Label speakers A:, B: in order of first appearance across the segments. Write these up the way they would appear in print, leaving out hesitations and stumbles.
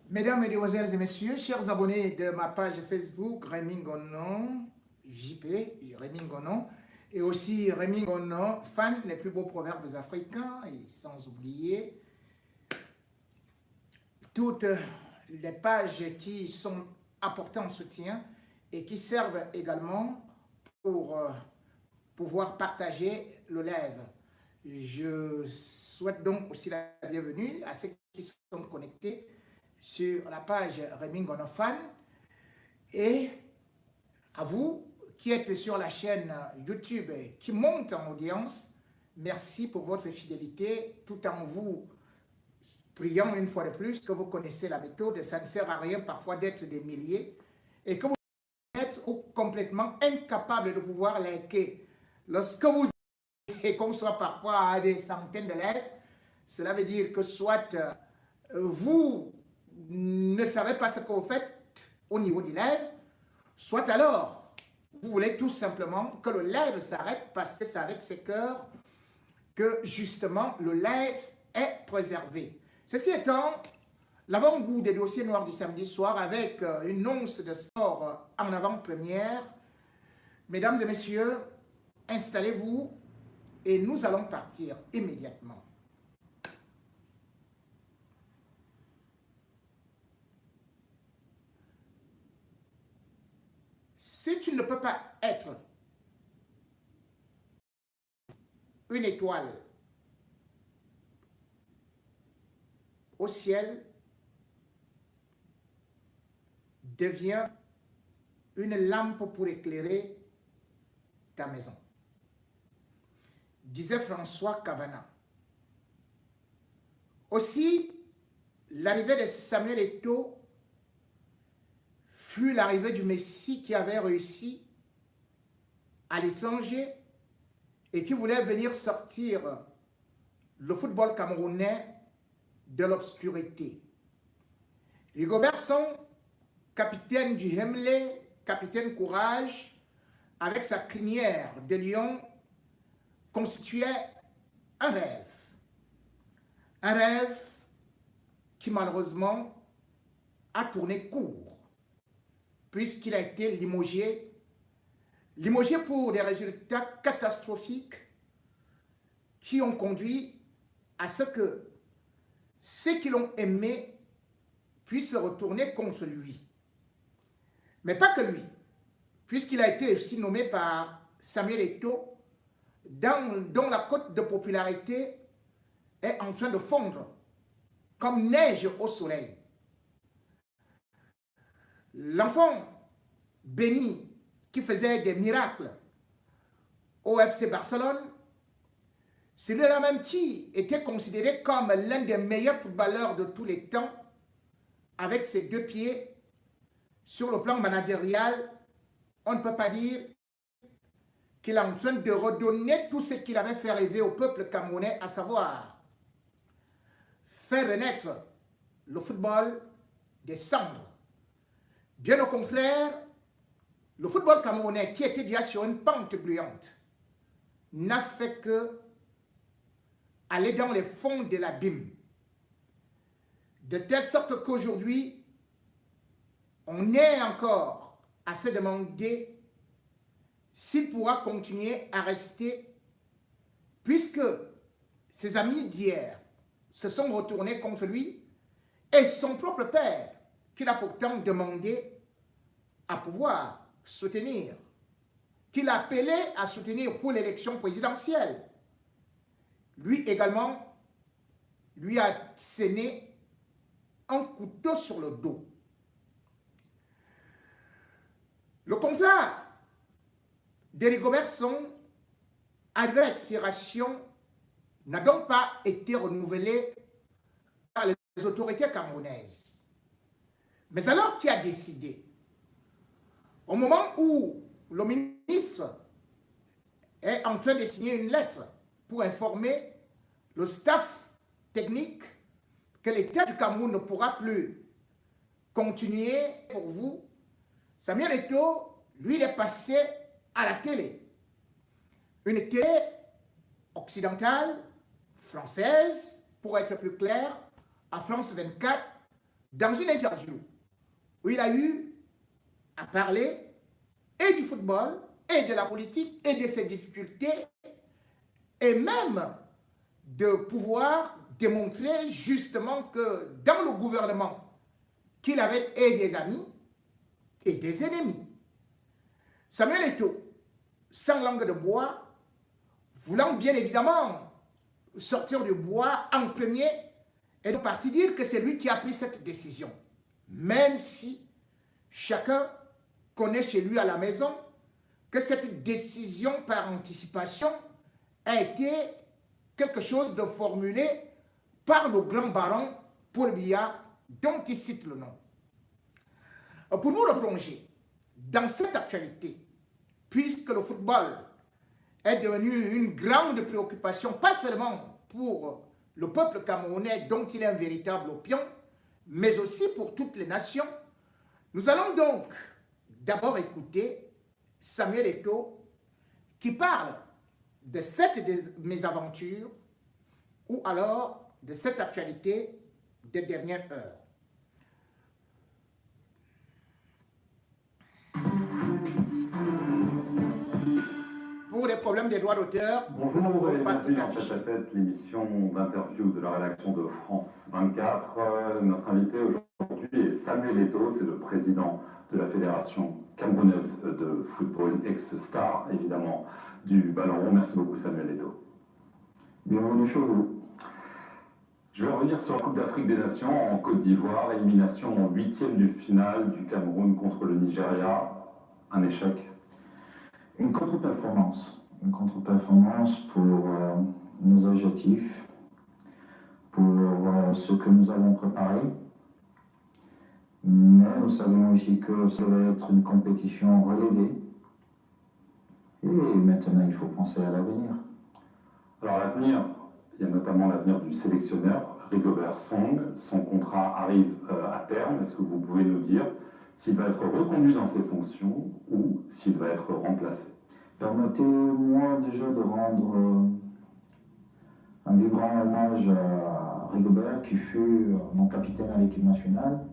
A: Mesdames, Mesdemoiselles et Messieurs, chers abonnés de ma page Facebook, Rémi Ngono, JP, Rémi Ngono, et aussi Rémi Ngono, fan des plus beaux proverbes africains, et sans oublier toutes les pages qui sont apportées en soutien et qui servent également pour pouvoir partager le live. Je souhaite donc aussi la bienvenue à ceux qui sont connectés sur la page Rémi Ngono Fan et à vous qui êtes sur la chaîne YouTube qui monte en audience. Merci pour votre fidélité, tout en vous priant une fois de plus que vous connaissez la méthode. Ça ne sert à rien parfois d'être des milliers et que vous êtes complètement incapable de pouvoir liker. Lorsque vous et qu'on soit parfois à des centaines de lives, cela veut dire que soit vous ne savez pas ce que vous faites au niveau du live, soit alors vous voulez tout simplement que le live s'arrête parce que c'est avec ce cœurs que justement le live est préservé. Ceci étant, l'avant-goût des dossiers noirs du samedi soir avec une once de sport en avant-première. Mesdames et messieurs, installez-vous et nous allons partir immédiatement. Si tu ne peux pas être une étoile au ciel, deviens une lampe pour éclairer ta maison, disait François Cavana. Aussi, l'arrivée de Samuel Eto'o fut l'arrivée du Messie qui avait réussi à l'étranger et qui voulait venir sortir le football camerounais de l'obscurité. Rigobert Song, capitaine du Hemley, capitaine courage, avec sa crinière de lion, constituait un rêve. Un rêve qui malheureusement a tourné court, puisqu'il a été limogé pour des résultats catastrophiques qui ont conduit à ce que ceux qui l'ont aimé puissent se retourner contre lui. Mais pas que lui, puisqu'il a été aussi nommé par Samuel Eto'o, dont la cote de popularité est en train de fondre comme neige au soleil. L'enfant béni qui faisait des miracles au FC Barcelone, c'est lui-là même qui était considéré comme l'un des meilleurs footballeurs de tous les temps, avec ses deux pieds. Sur le plan managérial, on ne peut pas dire qu'il est en train de redonner tout ce qu'il avait fait rêver au peuple camerounais, à savoir faire renaître le football des cendres. Bien au contraire, le football camerounais, qui était déjà sur une pente gluante, n'a fait que aller dans les fonds de l'abîme. De telle sorte qu'aujourd'hui, on est encore à se demander s'il pourra continuer à rester, puisque ses amis d'hier se sont retournés contre lui et son propre père, qu'il a pourtant demandé à pouvoir soutenir, qu'il a appelé à soutenir pour l'élection présidentielle. Lui également, lui a sonné un couteau sur le dos. Le contrat de Rigobert Song, arrivé à l'expiration, n'a donc pas été renouvelé par les autorités camerounaises. Mais alors qui a décidé, au moment où le ministre est en train de signer une lettre pour informer le staff technique que l'État du Cameroun ne pourra plus continuer pour vous, Samuel Eto'o, lui, il est passé à la télé. Une télé occidentale, française, pour être plus clair, à France 24 dans une interview où il a eu à parler et du football, et de la politique, et de ses difficultés, et même de pouvoir démontrer justement que dans le gouvernement qu'il avait et des amis et des ennemis. Samuel Eto'o, sans langue de bois, voulant bien évidemment sortir du bois en premier, est de parti dire que c'est lui qui a pris cette décision. Même si chacun connaît chez lui à la maison que cette décision par anticipation a été quelque chose de formulé par le grand baron Paul Biya, dont il cite le nom. Pour vous replonger dans cette actualité, puisque le football est devenu une grande préoccupation, pas seulement pour le peuple camerounais dont il est un véritable opium, mais aussi pour toutes les nations, nous allons donc d'abord écouter Samuel Eto'o qui parle de cette mésaventure ou alors de cette actualité des dernières heures. Pour les problèmes des droits d'auteur,
B: bonjour et bienvenue dans Tête à Tête, l'émission d'interview de la rédaction de France 24. Notre invité aujourd'hui est Samuel Eto'o, c'est le président de la Fédération camerounaise de football, ex-star évidemment du ballon rond. Merci beaucoup Samuel Eto'o.
C: Bienvenue chez vous.
B: Je vais revenir sur la Coupe d'Afrique des Nations en Côte d'Ivoire, élimination en 8e du finale du Cameroun contre le Nigeria, un échec.
C: Une contre-performance pour nos objectifs, pour ce que nous avons préparé. Mais nous savons aussi que ça va être une compétition relevée. Et maintenant, il faut penser à l'avenir.
B: Alors l'avenir, il y a notamment l'avenir du sélectionneur, Rigobert Song. Son contrat arrive à terme. Est-ce que vous pouvez nous dire s'il va être reconduit dans ses fonctions ou s'il va être remplacé?
C: Permettez-moi déjà de rendre un vibrant hommage à Rigobert, qui fut mon capitaine à l'équipe nationale.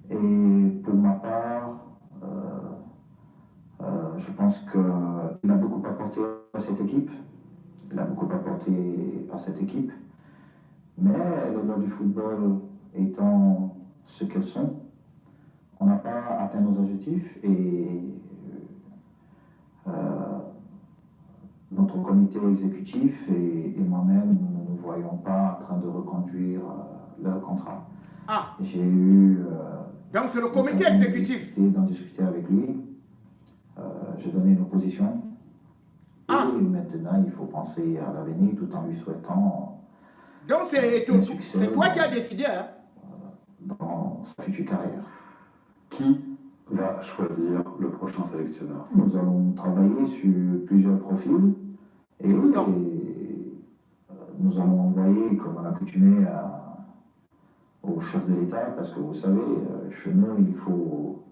C: Et pour ma part, je pense qu'il a beaucoup apporté à cette équipe. Mais les lois du football étant ce qu'elles sont, on n'a pas atteint nos objectifs et notre comité exécutif et moi-même, nous ne nous voyons pas en train de reconduire leur contrat.
A: Ah.
C: J'ai eu
A: donc c'est le comité exécutif
C: d'en discuter avec lui. J'ai donné nos positions.
A: Ah.
C: Et maintenant, il faut penser à l'avenir tout en lui souhaitant.
A: Donc c'est toi qui as décidé hein?
C: Dans sa future carrière.
B: Qui va choisir le prochain sélectionneur?
C: Nous allons travailler sur plusieurs profils et nous allons envoyer, comme on a coutumé, au chef de l'État, parce que vous savez, chez nous, il faut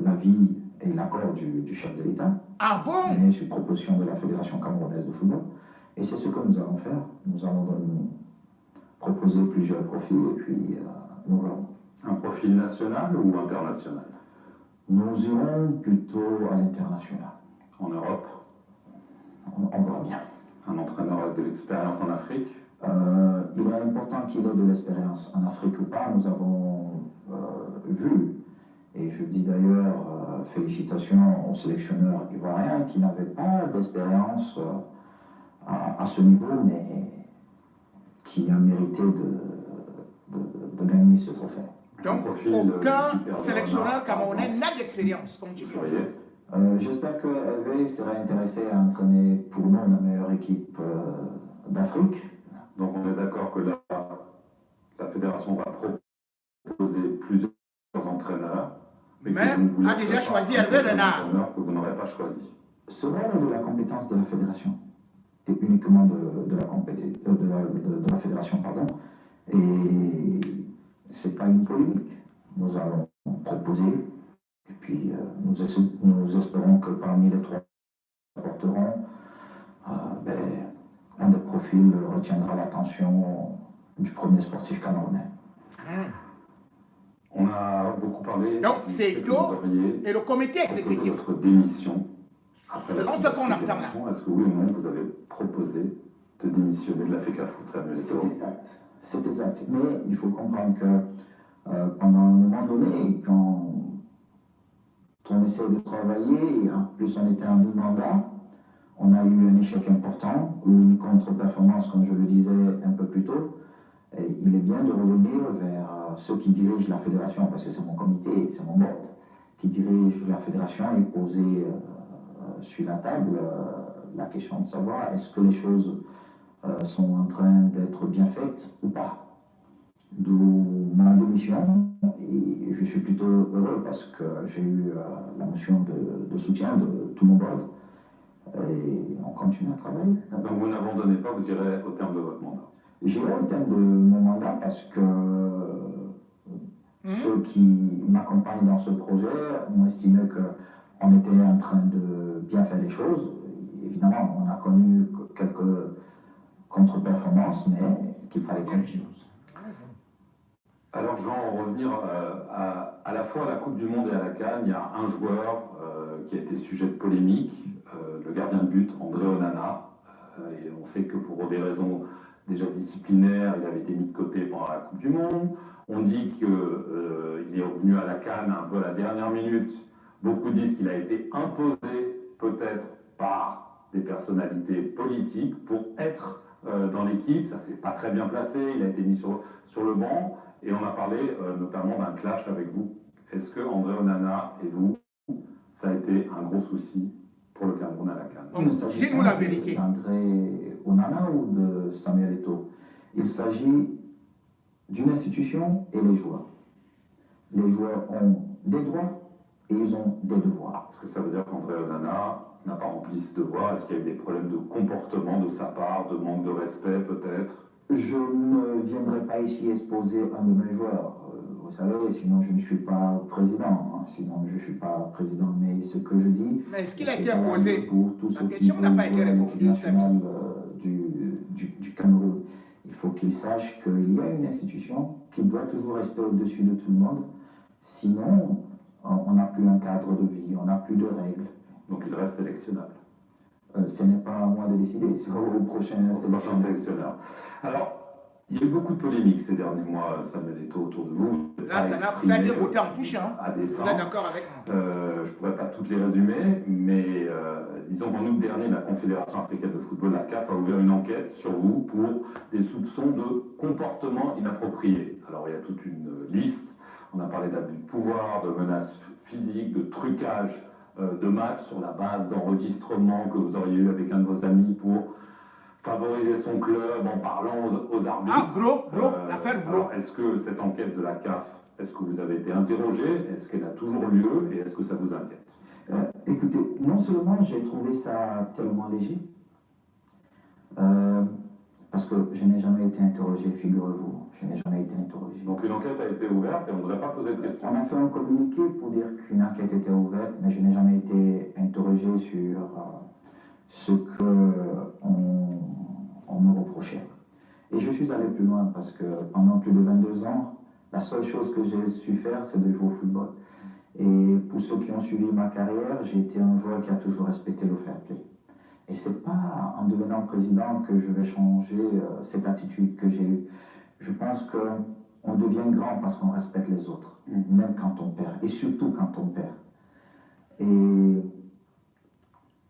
C: l'avis et l'accord du chef de l'État.
A: Ah bon?
C: Mais sur proposition de la Fédération camerounaise de football. Et c'est ce que nous allons faire. Nous allons proposer plusieurs profils et puis nous verrons.
B: Un profil national ou international?
C: Nous irons plutôt à l'international.
B: En Europe?
C: On verra bien.
B: Un entraîneur avec de l'expérience en Afrique?
C: Il est important qu'il ait de l'expérience en Afrique ou pas. Nous avons vu, et je dis d'ailleurs félicitations aux sélectionneurs ivoiriens qui n'avaient pas d'expérience à ce niveau, mais qui a mérité de gagner ce trophée.
A: Donc, aucun sélectionneur camerounais n'a d'expérience, comme tu dis.
C: J'espère que Hervé sera intéressé à entraîner pour nous la meilleure équipe d'Afrique.
B: Donc on est d'accord que la fédération va proposer plusieurs entraîneurs,
A: mais a déjà choisi Hervé Renard.
B: Que vous n'aurez pas choisi.
C: Cela est de la compétence de la fédération, et uniquement de la fédération, pardon. Et c'est pas une polémique. Nous allons proposer, et puis nous espérons que parmi les trois apporteront un des profils retiendra l'attention du premier sportif camerounais.
B: On a beaucoup parlé.
A: Donc, c'est Eto'o et le comité exécutif.
B: Votre démission.
A: Selon ce qu'on entend là.
B: Est-ce que oui ou non, vous avez proposé de démissionner de la FECAFOOT, Samuel Eto'o?
C: C'est exact. C'est exact. Mais il faut comprendre que pendant un moment donné, quand on essaie de travailler, et en plus on était en mi-mandat, on a eu un échec important, ou une contre-performance, comme je le disais un peu plus tôt. Et il est bien de revenir vers ceux qui dirigent la fédération, parce que c'est mon comité, c'est mon board qui dirige la fédération, et poser sur la table la question de savoir est-ce que les choses sont en train d'être bien faites ou pas. D'où ma démission, et je suis plutôt heureux parce que j'ai eu la motion de soutien de tout mon board, et on continue à travailler.
B: Donc vous n'abandonnez pas, vous irez au terme de votre mandat?
C: J'irai au terme de mon mandat parce que ceux qui m'accompagnent dans ce projet ont estimé qu'on était en train de bien faire les choses. Évidemment, on a connu quelques contre-performances, mais qu'il fallait continuer.
B: Alors, je vais en revenir à la fois à la Coupe du Monde et à la CAN. Il y a un joueur qui a été sujet de polémique, le gardien de but, André Onana. Et on sait que pour des raisons déjà disciplinaires, il avait été mis de côté pendant la Coupe du Monde. On dit qu'il est revenu à la CAN un peu à la dernière minute. Beaucoup disent qu'il a été imposé peut-être par des personnalités politiques pour être dans l'équipe. Ça ne s'est pas très bien placé, il a été mis sur le banc. Et on a parlé notamment d'un clash avec vous. Est-ce que André Onana et vous, ça a été un gros souci pour le Cameroun à la CAN?
A: Dis-nous la vérité.
C: D'André Onana ou de Samuel Eto'o? Il s'agit d'une institution et les joueurs. Les joueurs ont des droits et ils ont des devoirs.
B: Est-ce que ça veut dire qu'André Onana n'a pas rempli ce devoir? Est-ce qu'il y a eu des problèmes de comportement de sa part, de manque de respect peut-être?
C: Je ne viendrai pas ici exposer un de mes joueurs. Vous savez, sinon je ne suis pas président. Sinon je ne suis pas président. Mais ce que je dis...
A: Mais est-ce qu'il a été posé?
C: Pour tous ceux
A: La question n'a pas été répondue.
C: Nationale du Cameroun. Il faut qu'ils sachent qu'il y a une institution qui doit toujours rester au-dessus de tout le monde. Sinon, on n'a plus un cadre de vie, on n'a plus de règles.
B: Donc il reste sélectionnable.
C: Ce n'est pas à moi de décider, c'est au prochain
B: sélectionneur. Alors, il y a eu beaucoup de polémiques ces derniers mois, Samuel Eto'o, autour de vous.
A: Là, ça a été voté en touche. Hein. Vous êtes d'accord avec moi?
B: Je ne pourrais pas toutes les résumer, mais disons qu'en août dernier, la Confédération africaine de football, la CAF, a ouvert une enquête sur vous pour des soupçons de comportement inapproprié. Alors, il y a toute une liste. On a parlé d'abus de pouvoir, de menaces physiques, de trucage de matchs sur la base d'enregistrements que vous auriez eu avec un de vos amis pour favoriser son club en parlant aux arbitres.
A: Ah, Bro, l'affaire Bro.
B: Est-ce que cette enquête de la CAF, est-ce que vous avez été interrogé? Est-ce qu'elle a toujours lieu? Et est-ce que ça vous inquiète?
C: Écoutez, non seulement j'ai trouvé ça tellement léger, parce que je n'ai jamais été interrogé, figurez-vous, je n'ai jamais été interrogé.
B: Donc une enquête a été ouverte et on ne vous a pas posé de questions?
C: On a fait un communiqué pour dire qu'une enquête était ouverte, mais je n'ai jamais été interrogé sur ce qu'on me reprochait. Et je suis allé plus loin parce que pendant plus de 22 ans, la seule chose que j'ai su faire, c'est de jouer au football. Et pour ceux qui ont suivi ma carrière, j'ai été un joueur qui a toujours respecté le fair play. Et ce n'est pas en devenant président que je vais changer cette attitude que j'ai eue. Je pense qu'on devient grand parce qu'on respecte les autres, même quand on perd, et surtout quand on perd. Et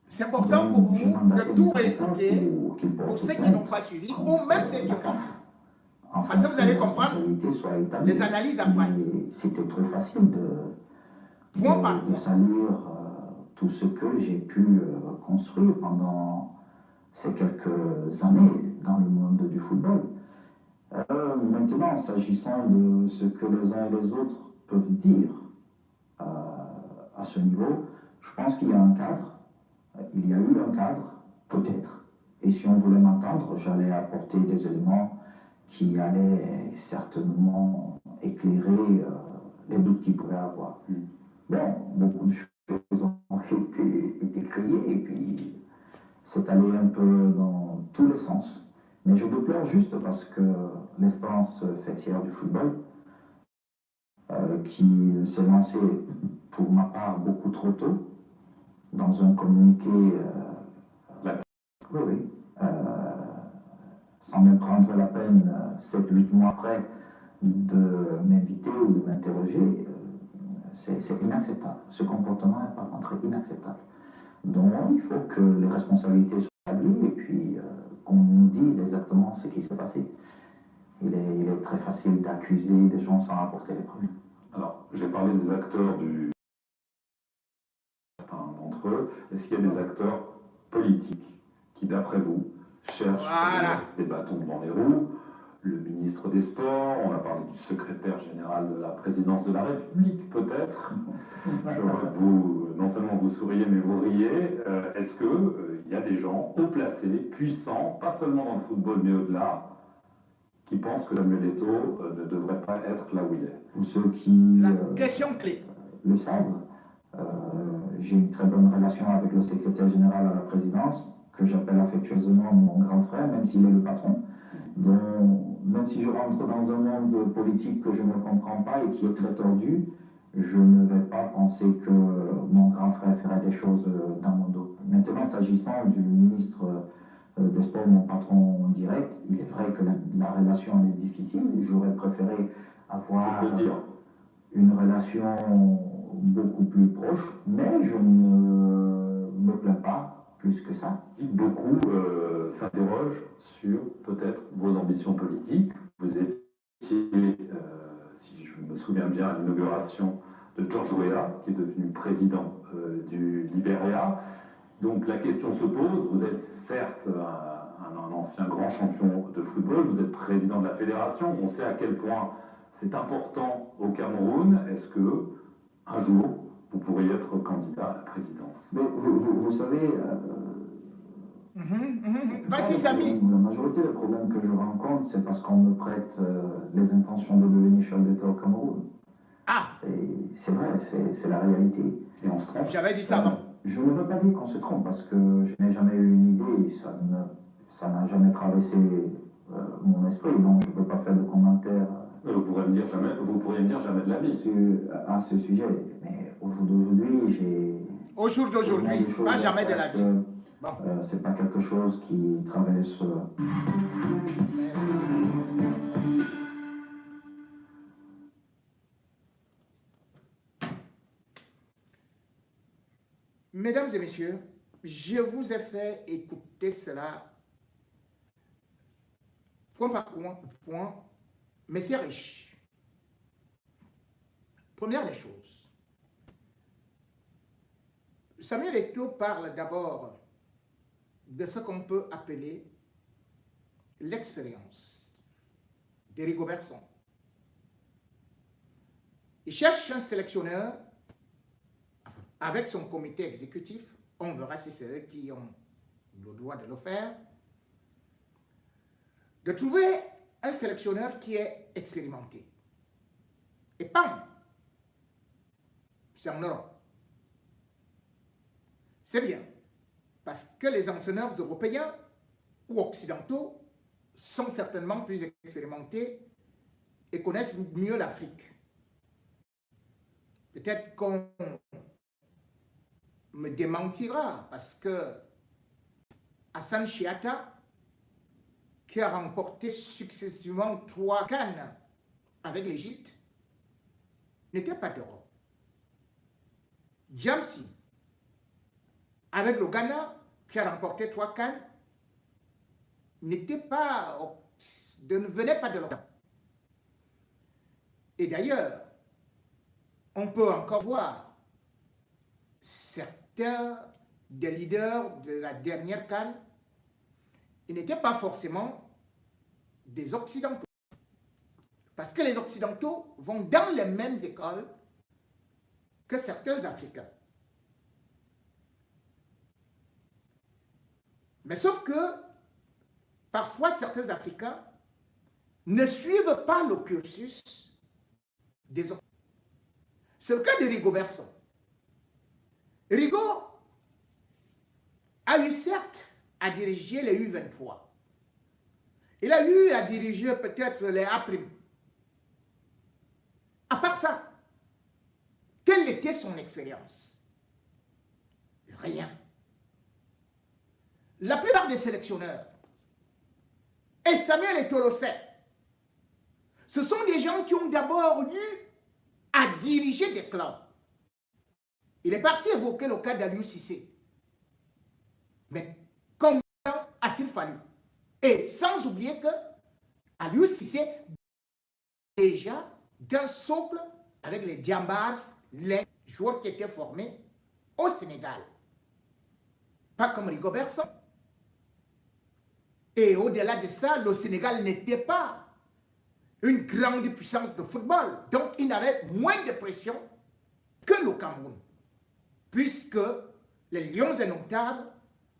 A: c'est important pour vous de tout réécouter pour ceux qui n'ont pas suivi, ou même ceux qui ont suivi. Parce que vous allez comprendre les analyses après.
C: C'était trop facile de salir tout ce que j'ai pu construire pendant ces quelques années dans le monde du football. Maintenant, s'agissant de ce que les uns et les autres peuvent dire à ce niveau, je pense qu'il y a un cadre. Il y a eu un cadre, peut-être. Et si on voulait m'entendre, j'allais apporter des éléments qui allaient certainement éclairer les doutes qu'il pouvait avoir. Bon, beaucoup de choses ont été créées et puis c'est allé un peu dans tous les sens. Mais je déplore juste parce que l'instance fêtière du football, qui s'est lancée pour ma part beaucoup trop tôt, dans un communiqué, oui, oui, sans même prendre la peine, 7-8 mois après, de m'inviter ou de m'interroger, c'est inacceptable. Ce comportement est par contre inacceptable. Donc il faut que les responsabilités soient établies et puis qu'on nous dise exactement ce qui s'est passé. Il est très facile d'accuser des gens sans apporter les preuves.
B: Alors, j'ai parlé des acteurs certains d'entre eux. Est-ce qu'il y a des acteurs politiques qui, d'après vous, cherchent des bâtons dans les roues? Le ministre des Sports, on a parlé du secrétaire général de la présidence de la République, peut-être. Je vois que vous, non seulement vous souriez, mais vous riez. Est-ce qu'il y a des gens haut placés, puissants, pas seulement dans le football, mais au-delà, qui pensent que Samuel Eto'o ne devrait pas être là où il est?
C: Pour ceux qui
A: question clé.
C: Le savent, j'ai une très bonne relation avec le secrétaire général à la présidence, que j'appelle affectueusement mon grand frère, même s'il est le patron. Donc, même si je rentre dans un monde politique que je ne comprends pas et qui est très tordu, je ne vais pas penser que mon grand frère ferait des choses dans mon dos. Maintenant, s'agissant du ministre des Sports, mon patron direct, il est vrai que la relation est difficile. J'aurais préféré avoir une relation beaucoup plus proche, mais je ne me plains pas plus que ça.
B: Beaucoup s'interrogent sur peut-être vos ambitions politiques. Vous étiez, si je me souviens bien, à l'inauguration de George Weah, qui est devenu président du Libéria. Donc la question se pose, vous êtes certes un ancien grand champion de football, vous êtes président de la fédération, on sait à quel point c'est important au Cameroun. Est-ce que un jour, vous pourriez être candidat à la présidence?
C: Mais vous savez,
A: Vas-y, Samy.
C: La majorité des problèmes que je rencontre, c'est parce qu'on me prête les intentions de devenir chef d'État au Cameroun.
A: Ah!
C: Et c'est vrai, c'est la réalité.
B: Et on se trompe.
A: J'avais dit ça avant.
C: Je ne veux pas dire qu'on se trompe, parce que je n'ai jamais eu une idée, ça n'a jamais traversé mon esprit, donc je ne peux pas faire de commentaires.
B: Vous pourriez me dire jamais de la vie.
C: À ce sujet. Mais au jour d'aujourd'hui, j'ai...
A: Au jour d'aujourd'hui, pas jamais de la vie.
C: Bon. C'est pas quelque chose qui traverse...
A: Mesdames et messieurs, je vous ai fait écouter cela point par point, mais c'est riche. Première des choses, Samuel Eto'o parle d'abord de ce qu'on peut appeler l'expérience de Rigobertson. Il cherche un sélectionneur avec son comité exécutif, on verra si c'est eux qui ont le droit de le faire, de trouver un sélectionneur qui est expérimenté. Et pam, c'est en Europe. C'est bien, parce que les entraîneurs européens ou occidentaux sont certainement plus expérimentés et connaissent mieux l'Afrique. Peut-être qu'on me démentira, parce que Hassan Chiata, qui a remporté successivement 3 CAN avec l'Égypte, n'était pas d'Europe. Jamsi, avec le Ghana, qui a remporté 3 CAN, ne venait pas de l'Europe. Et d'ailleurs, on peut encore voir certains des leaders de la dernière CAN, ils n'étaient pas forcément des Occidentaux. Parce que les Occidentaux vont dans les mêmes écoles que certains Africains. Mais sauf que, parfois, certains Africains ne suivent pas le cursus des autres. C'est le cas de Rigobertson. Rigo a eu certes à diriger les U23. Il a eu à diriger peut-être les A'. À part ça, quelle était son expérience? Rien. La plupart des sélectionneurs, et Samuel Eto'o le sait, ce sont des gens qui ont d'abord eu à diriger des clubs. Il est parti évoquer le cas d'Aliou Cissé. Mais combien a-t-il fallu? Et sans oublier que Aliou Cissé déjà d'un socle avec les Diambars, les joueurs qui étaient formés au Sénégal. Pas comme Rigobert Song. Et au-delà de ça, le Sénégal n'était pas une grande puissance de football. Donc, il avait moins de pression que le Cameroun. Puisque les Lions indomptables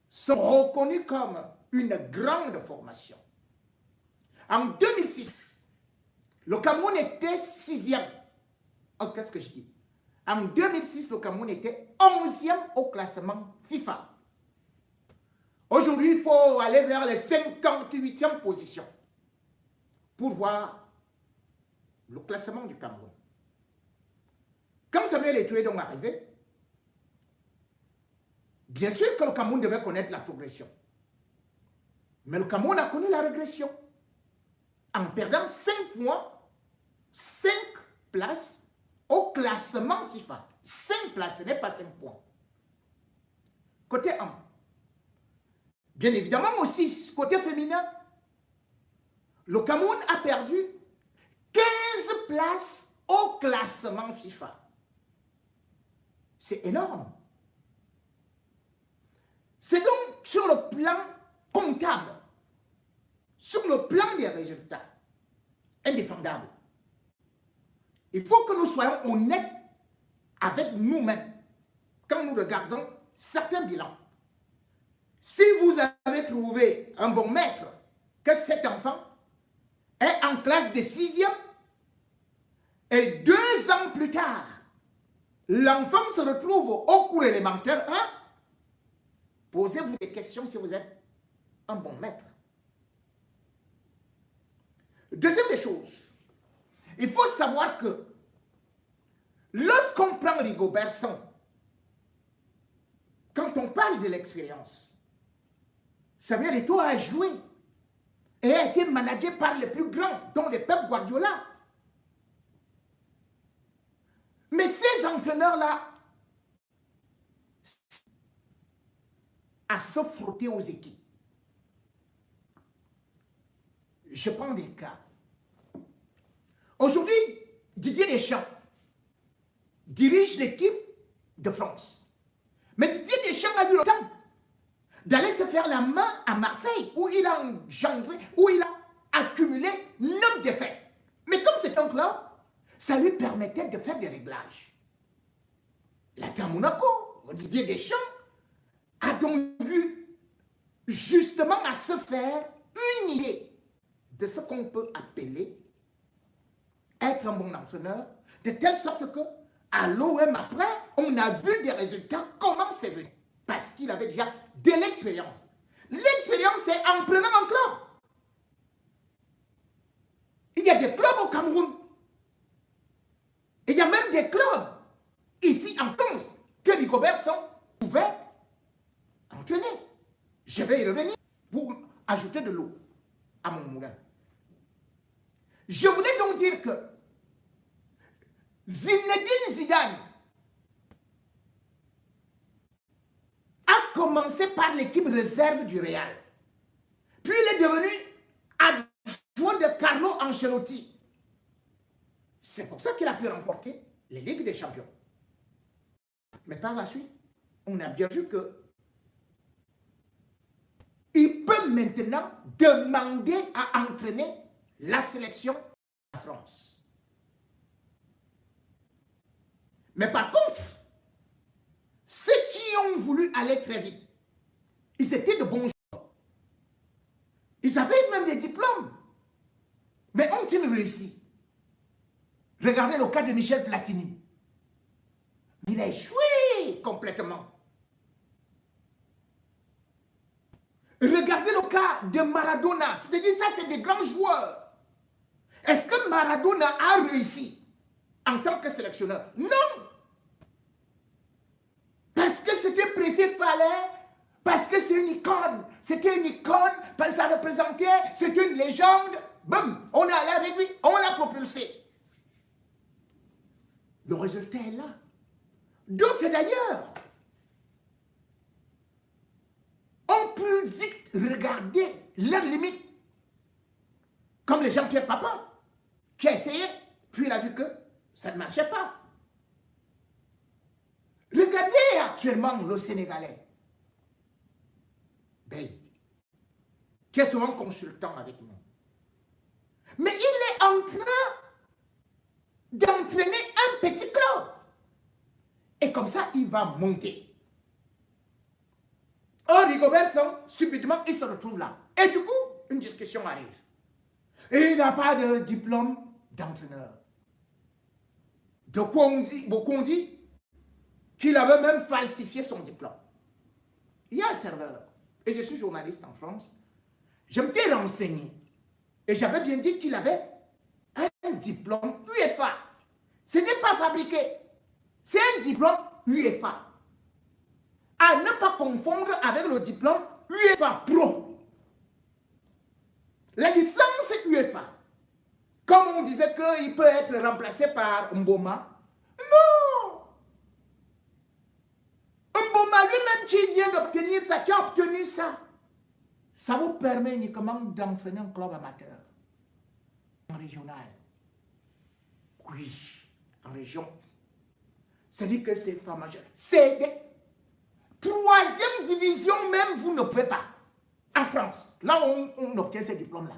A: sont reconnus comme une grande formation. En 2006, le Cameroun était 6e. Oh, qu'est-ce que je dis? En 2006, le Cameroun était 11e au classement FIFA. Aujourd'hui, il faut aller vers les 58e positions pour voir le classement du Cameroun. Quand Samuel Eto'o est donc arrivé, bien sûr que le Cameroun devait connaître la progression. Mais le Cameroun a connu la régression en perdant 5 mois, 5 places au classement FIFA. 5 places, ce n'est pas 5 points. Côté homme. Bien évidemment aussi, côté féminin, le Cameroun a perdu 15 places au classement FIFA. C'est énorme. C'est donc sur le plan comptable, sur le plan des résultats, indéfendable. Il faut que nous soyons honnêtes avec nous-mêmes quand nous regardons certains bilans. Si vous avez trouvé un bon maître, que cet enfant est en classe de 6e, et 2 ans plus tard, l'enfant se retrouve au cours élémentaire 1, posez-vous des questions si vous êtes un bon maître. Deuxième des choses, il faut savoir que lorsqu'on prend Rigobert Song, quand on parle de l'expérience, Samuel Eto'o a joué et a été managé par les plus grands, dont les Pep Guardiola. Mais ces entraîneurs-là, à se frotter aux équipes. Je prends des cas. Aujourd'hui, Didier Deschamps dirige l'équipe de France. Mais Didier Deschamps a eu le temps d'aller se faire la main à Marseille, où il a engendré, où il a accumulé 9 défaites. Mais comme c'est un club, ça lui permettait de faire des réglages. Il a été à Monaco. Didier Deschamps a donc eu justement à se faire une idée de ce qu'on peut appeler être un bon entraîneur, de telle sorte que à l'OM après, on a vu des résultats, comment c'est venu. Parce qu'il avait déjà de l'expérience. L'expérience, c'est en prenant un club. Il y a des clubs au Cameroun. Et il y a même des clubs ici en France que Rigobert Song pouvait entraîner. Je vais y revenir pour ajouter de l'eau à mon moulin. Je voulais donc dire que Zinedine Zidane a commencé par l'équipe réserve du Real. Puis il est devenu adjoint de Carlo Ancelotti. C'est pour ça qu'il a pu remporter les Ligues des Champions. Mais par la suite, on a bien vu que il peut maintenant demander à entraîner la sélection de la France. Mais par contre, ceux qui ont voulu aller très vite, ils étaient de bons joueurs. Ils avaient même des diplômes. Mais ont-ils réussi? Regardez le cas de Michel Platini. Il a échoué complètement. Regardez le cas de Maradona. C'est-à-dire, ça, c'est des grands joueurs. Est-ce que Maradona a réussi en tant que sélectionneur? Non. Parce que c'était pressé, fallait, parce que c'est une icône. C'était une icône, parce que ça représentait, c'était une légende. Boum, on est allé avec lui, on l'a propulsé. Le résultat est là. D'autres d'ailleurs ont pu vite regarder leurs limites. Comme le Jean-Pierre Papin, qui a essayé, puis il a vu que ça ne marchait pas. Regardez actuellement le Sénégalais, Bey, qui est souvent consultant avec nous. Mais il est en train d'entraîner un petit club. Et comme ça, il va monter. Or, Rigobert Song, subitement, il se retrouve là. Et du coup, une discussion arrive. Et il n'a pas de diplôme d'entraîneur. De quoi on dit, beaucoup ont dit qu'il avait même falsifié son diplôme. Il y a un serveur, et je suis journaliste en France, je m'étais renseigné, et j'avais bien dit qu'il avait un diplôme UEFA. Ce n'est pas fabriqué, c'est un diplôme UEFA. À ne pas confondre avec le diplôme UEFA Pro. La licence UEFA. Comme on disait qu'il peut être remplacé par Mboma. Non! Mboma lui-même qui vient d'obtenir ça, qui a obtenu ça, ça vous permet uniquement d'entraîner un club amateur. En régional. Oui, en région. C'est-à-dire que c'est pas majeur. C'est des troisième division même, vous ne pouvez pas. En France, là on obtient ces diplômes-là.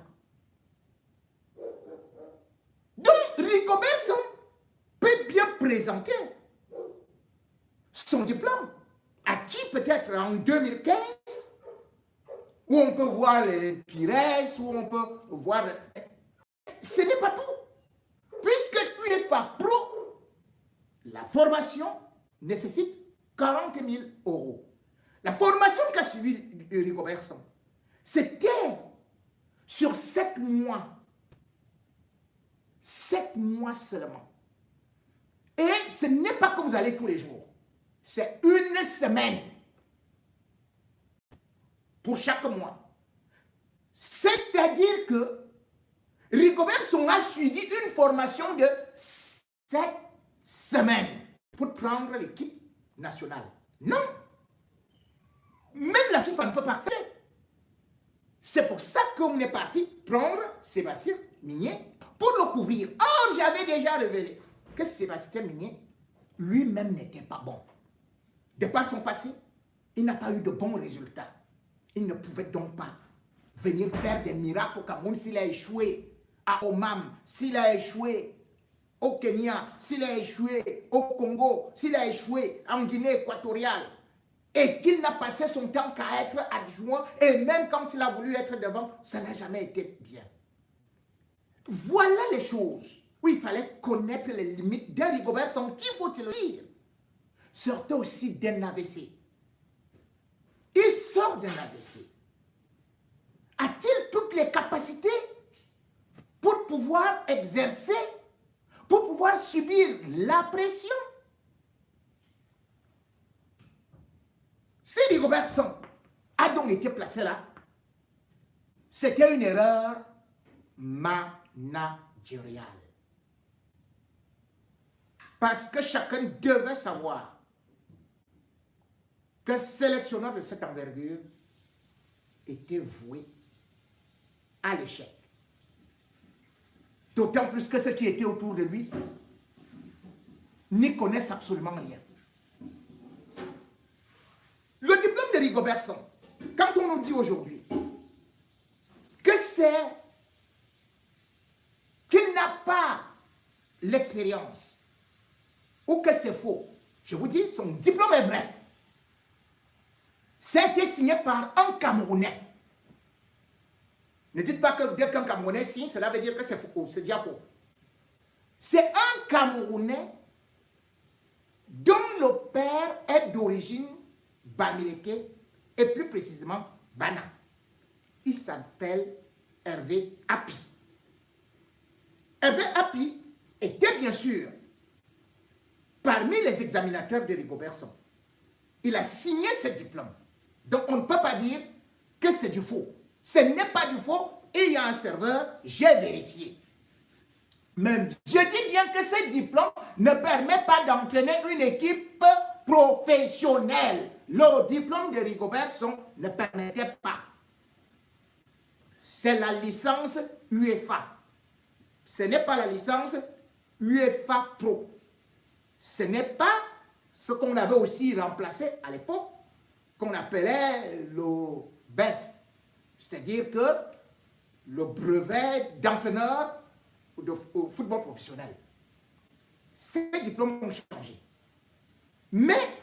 A: Donc, Rigobert Song peut bien présenter son diplôme, acquis peut-être en 2015, où on peut voir les Pires, où on peut voir... Ce n'est pas tout. Puisque UEFA Pro, la formation nécessite 40 000 €. La formation qu'a suivi Rigobert Song, c'était sur 7 mois. 7 mois seulement. Et ce n'est pas que vous allez tous les jours. C'est une semaine pour chaque mois. C'est-à-dire que Rigobert Song a suivi une formation de 7 semaines pour prendre l'équipe nationale. Non. Même la FIFA ne peut pas accepter. C'est pour ça qu'on est parti prendre Sébastien Migné pour le couvrir. Or, j'avais déjà révélé que Sébastien Migné lui-même n'était pas bon. De par son passé, il n'a pas eu de bons résultats. Il ne pouvait donc pas venir faire des miracles au Cameroun s'il a échoué à Oman, s'il a échoué au Kenya, s'il a échoué au Congo, s'il a échoué en Guinée équatoriale, et qu'il n'a passé son temps qu'à être adjoint, et même quand il a voulu être devant, ça n'a jamais été bien. Voilà les choses où il fallait connaître les limites d'un Rigobert Song, qu'il faut-il le dire, sortait aussi d'un AVC. Il sort d'un AVC. A-t-il toutes les capacités pour pouvoir exercer, pour pouvoir subir la pression? Si Rigobert Song a donc été placé là, c'était une erreur managériale. Parce que chacun devait savoir qu'un sélectionneur de cette envergure était voué à l'échec. D'autant plus que ceux qui étaient autour de lui n'y connaissent absolument rien. Le diplôme de Rigobert Song, quand on nous dit aujourd'hui que c'est qu'il n'a pas l'expérience ou que c'est faux, je vous dis, son diplôme est vrai. Ça a été signé par un Camerounais. Ne dites pas que dès qu'un Camerounais signe, cela veut dire que c'est faux, c'est déjà faux. C'est un Camerounais dont le père est d'origine Bamileke et plus précisément Bana. Il s'appelle Hervé Happy. Hervé Happy était bien sûr parmi les examinateurs de Rigobert Song. Il a signé ce diplôme. Donc on ne peut pas dire que c'est du faux. Ce n'est pas du faux. Il y a un serveur, j'ai vérifié. Mais je dis bien que ce diplôme ne permet pas d'entraîner une équipe professionnelle. Le diplôme de Rigobert Song ne permettait pas. C'est la licence UEFA. Ce n'est pas la licence UEFA Pro. Ce n'est pas ce qu'on avait aussi remplacé à l'époque, qu'on appelait le BEF. C'est-à-dire que le brevet d'entraîneur au football professionnel. Ces diplômes ont changé. Mais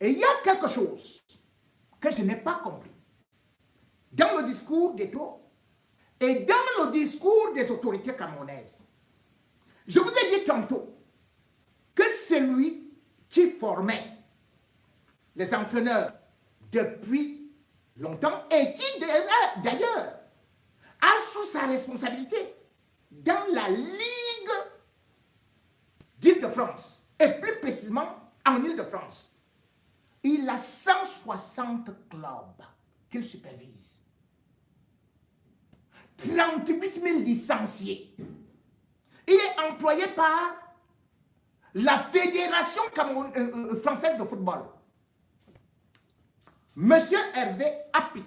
A: il y a quelque chose que je n'ai pas compris dans le discours d'Eto et dans le discours des autorités camerounaises. Je vous ai dit tantôt que celui qui formait les entraîneurs depuis longtemps et qui d'ailleurs a sous sa responsabilité dans la Ligue d'Île-de-France et plus précisément en Île-de-France. Il a 160 clubs qu'il supervise. 38 000 licenciés. Il est employé par la Fédération française de football. Monsieur Hervé Happy,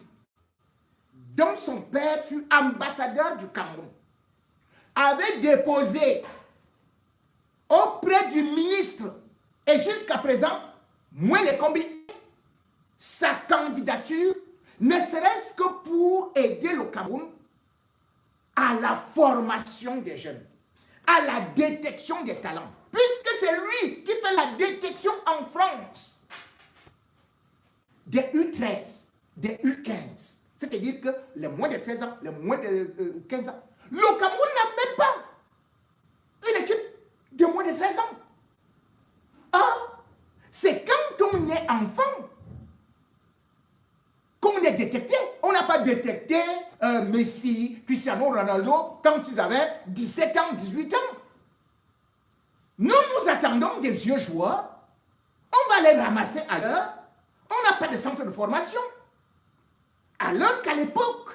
A: dont son père fut ambassadeur du Cameroun, avait déposé auprès du ministre, et jusqu'à présent, Moëlle Kombi, sa candidature, ne serait-ce que pour aider le Cameroun à la formation des jeunes, à la détection des talents, puisque c'est lui qui fait la détection en France des U13, des U15. C'est-à-dire que les moins de 13 ans, les moins de 15 ans. Le Cameroun n'a même pas une équipe de moins de 13 ans. Or, c'est quand on est enfant qu'on est détecté. On n'a pas détecté Messi, Cristiano Ronaldo quand ils avaient 17 ans, 18 ans. Nous attendons des vieux joueurs. On va les ramasser ailleurs. On n'a pas de centre de formation. Alors qu'à l'époque,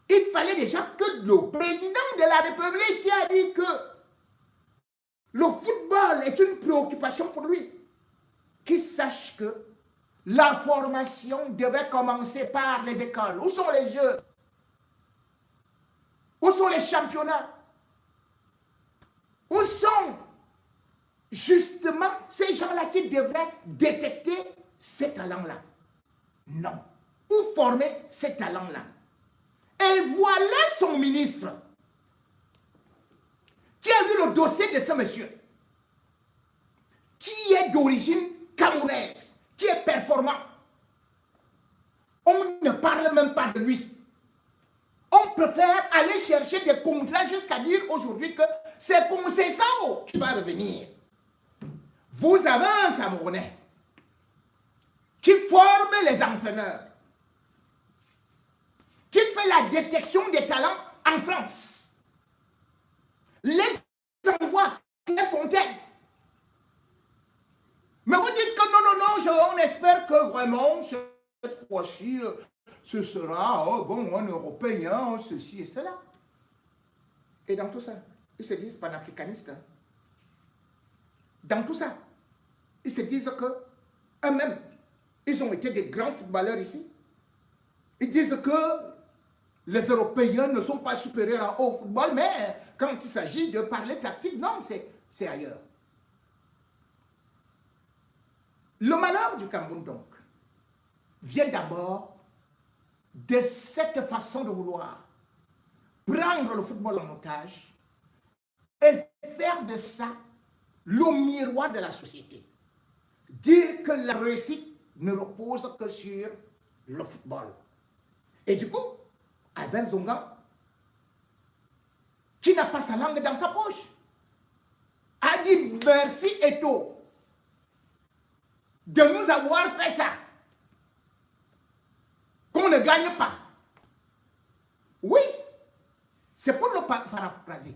A: il fallait déjà que le président de la République qui a dit que le football est une préoccupation pour lui, qu'il sache que la formation devait commencer par les écoles. Où sont les jeux? Où sont les championnats? Où sont justement ces gens-là qui devraient détecter ces talents-là? Non. Où former ces talents-là? Et voilà son ministre qui a vu le dossier de ce monsieur, qui est d'origine camerounaise, qui est performant. On ne parle même pas de lui. On préfère aller chercher des contrats jusqu'à dire aujourd'hui que c'est Conceição qui va revenir. Vous avez un Camerounais qui forme les entraîneurs, qui fait la détection des talents en France, les envoie les fontaines. Mais vous dites que non, on espère que vraiment cette fois-ci, ce sera un Européen, ceci et cela. Et dans tout ça, ils se disent panafricanistes. Hein. Dans tout ça, ils se disent que eux-mêmes, ils ont été des grands footballeurs ici. Ils disent que les Européens ne sont pas supérieurs au football, mais quand il s'agit de parler tactique, non, c'est ailleurs. Le malheur du Cameroun, donc, vient d'abord de cette façon de vouloir prendre le football en otage et faire de ça le miroir de la société. Dire que la réussite ne repose que sur le football. Et du coup, Albert Zonga, qui n'a pas sa langue dans sa poche, a dit merci Eto de nous avoir fait ça. qu'on ne gagne pas. Oui, c'est pour le paraphraser.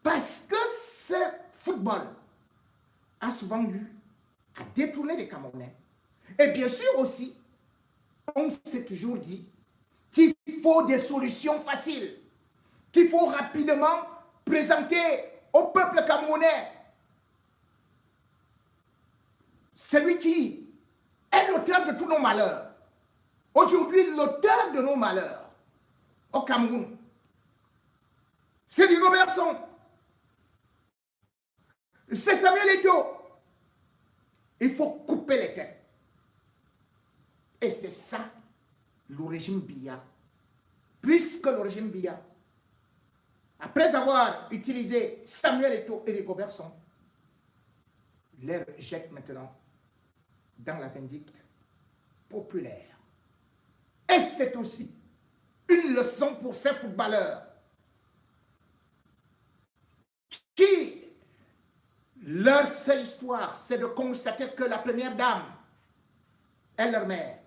A: Parce que ce football a souvent eu à détourner les Camerounais. Et bien sûr aussi, on s'est toujours dit qu'il faut des solutions faciles, qu'il faut rapidement présenter au peuple camerounais celui qui est l'auteur de tous nos malheurs. Aujourd'hui, l'auteur de nos malheurs au Cameroun, c'est Didier Robertson, c'est Samuel Eto'o. Il faut couper les têtes. Et c'est ça le régime Biya. Puisque le régime Biya, après avoir utilisé Samuel Eto'o et Didier Robertson, les jette maintenant dans la vindicte populaire. Et c'est aussi une leçon pour ces footballeurs qui, leur seule histoire, c'est de constater que la première dame est leur mère,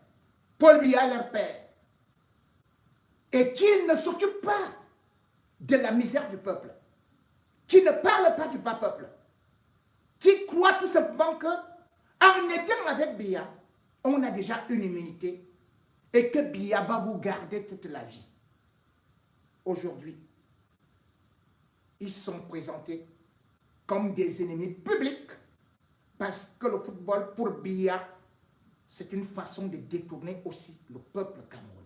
A: Paul Biya est leur père, et qui ne s'occupe pas de la misère du peuple, qui ne parle pas du bas peuple, qui croit tout simplement que en étant avec Biya, on a déjà une immunité et que Biya va vous garder toute la vie. Aujourd'hui, ils sont présentés comme des ennemis publics parce que le football pour Biya, c'est une façon de détourner aussi le peuple camerounais.